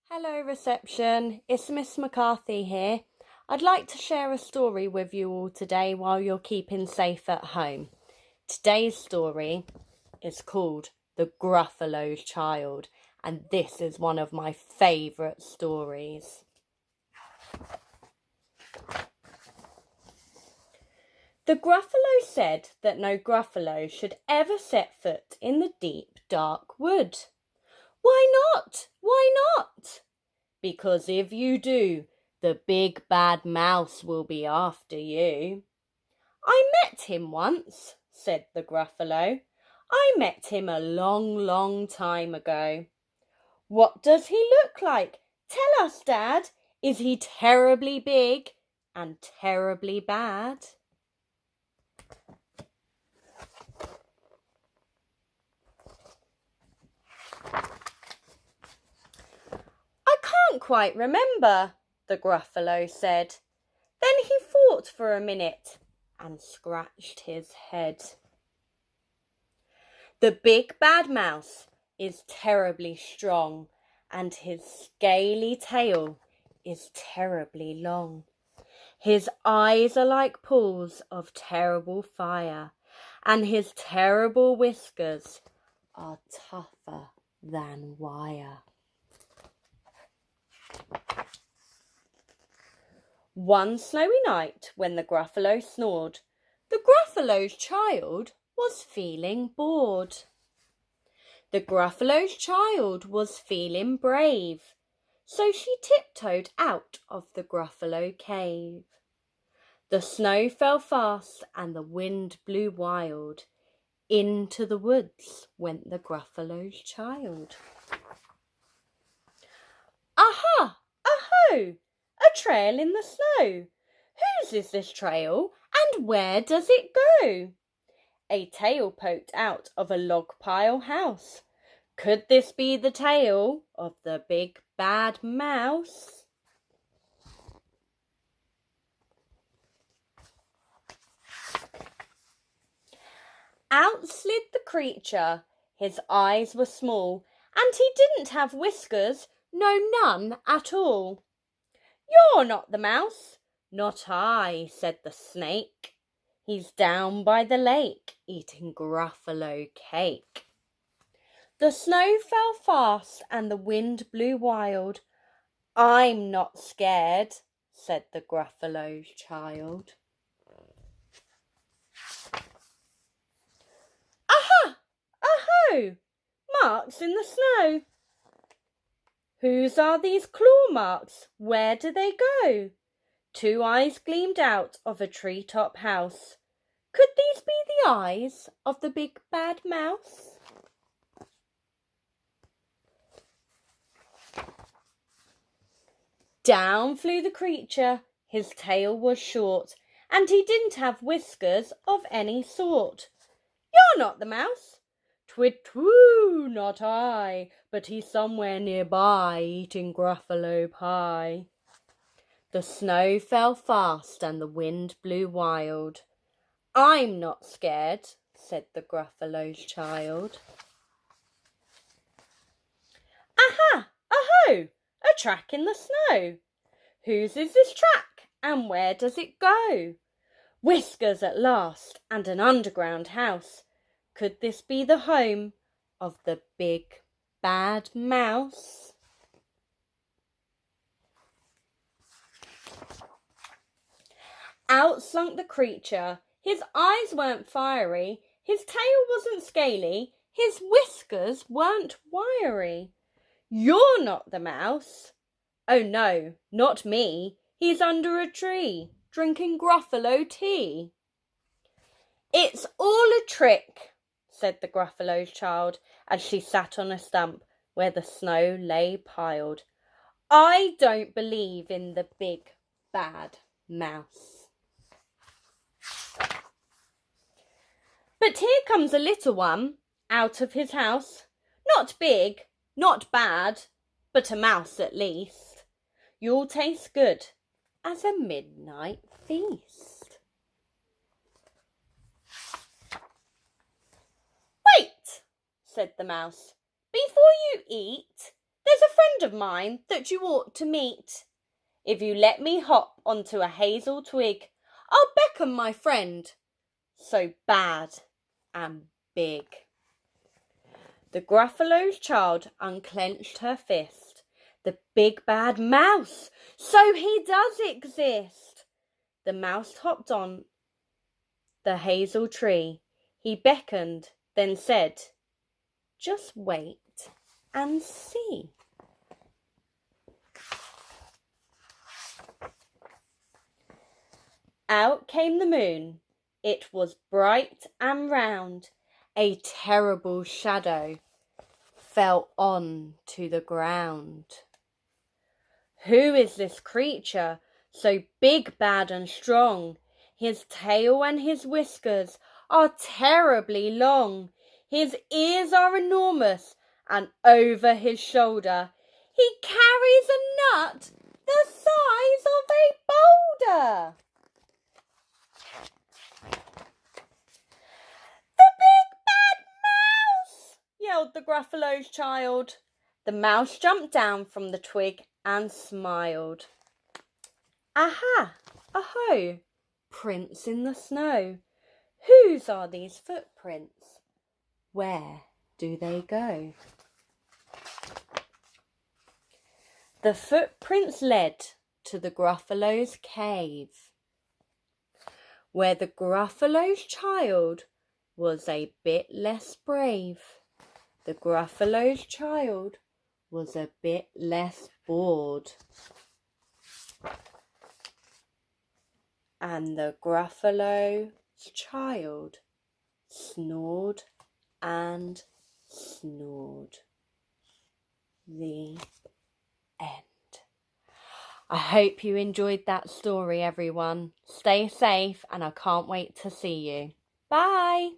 Hello reception, it's Miss McCarthy here. I'd like to share a story with you all today while you're keeping safe at home. Today's story is called The Gruffalo Child, and this is one of my favourite stories. The Gruffalo said that no Gruffalo should ever set foot in the deep, dark wood. Why not? Why not? Because if you do, the big bad mouse will be after you. I met him once, said the Gruffalo. I met him a long, long time ago. What does he look like? Tell us, Dad. Is he terribly big and terribly bad? I can't quite remember, the Gruffalo said. Then he thought for a minute and scratched his head. The big bad mouse is terribly strong, and his scaly tail is terribly long. His eyes are like pools of terrible fire, and his terrible whiskers are tougher than wire. One snowy night, when the Gruffalo snored, the Gruffalo's child was feeling bored. The Gruffalo's child was feeling brave, so she tiptoed out of the Gruffalo cave. The snow fell fast and the wind blew wild. Into the woods went the Gruffalo's child. Aha! Aho! A trail in the snow. Whose is this trail, and where does it go? A tail poked out of a log pile house. Could this be the tail of the big bad mouse? Out slid the creature. His eyes were small, and he didn't have whiskers, no, none at all. You're not the mouse. Not I, said the snake. He's down by the lake, eating Gruffalo cake. The snow fell fast and the wind blew wild. I'm not scared, said the Gruffalo's child. Aha! Aho! Marks in the snow. Whose are these claw marks? Where do they go? Two eyes gleamed out of a treetop house. Could these be the eyes of the big bad mouse? Down flew the creature. His tail was short, and he didn't have whiskers of any sort. You're not the mouse. Twit-twoo, not I, but he's somewhere nearby, eating Gruffalo pie. The snow fell fast and the wind blew wild. I'm not scared, said the Gruffalo's child. Aha! Aho! A track in the snow. Whose is this track, and where does it go? Whiskers at last, and an underground house. Could this be the home of the big bad mouse? Out slunk the creature. His eyes weren't fiery, his tail wasn't scaly, his whiskers weren't wiry. You're not the mouse. Oh no, not me. He's under a tree, drinking Gruffalo tea. It's all a trick, said the Gruffalo's child, as she sat on a stump where the snow lay piled. I don't believe in the big bad mouse. But here comes a little one out of his house, not big, not bad, but a mouse at least. You'll taste good as a midnight feast. Wait, said the mouse. Before you eat, there's a friend friend of mine that you ought to meet. If you let me hop onto a hazel twig, I'll beckon my friend, so bad and big. The Gruffalo's child unclenched her fist. The big bad mouse, so he does exist. The mouse hopped on the hazel tree. He beckoned, then said, just wait and see. Out came the moon. It was bright and round. A terrible shadow fell on to the ground. Who is this creature, so big, bad and strong? His tail and his whiskers are terribly long. His ears are enormous, and over his shoulder he carries a nut the size of a boulder. The big bad mouse! Yelled the Gruffalo's child. The mouse jumped down from the twig and smiled. Aha! Aho! Prints in the snow. Whose are these footprints? Where do they go? The footprints led to the Gruffalo's cave, where the Gruffalo's child was a bit less brave. The Gruffalo's child was a bit less bored. And the Gruffalo's child snored and snored. The end. I hope you enjoyed that story, everyone. Stay safe, and I can't wait to see you. Bye!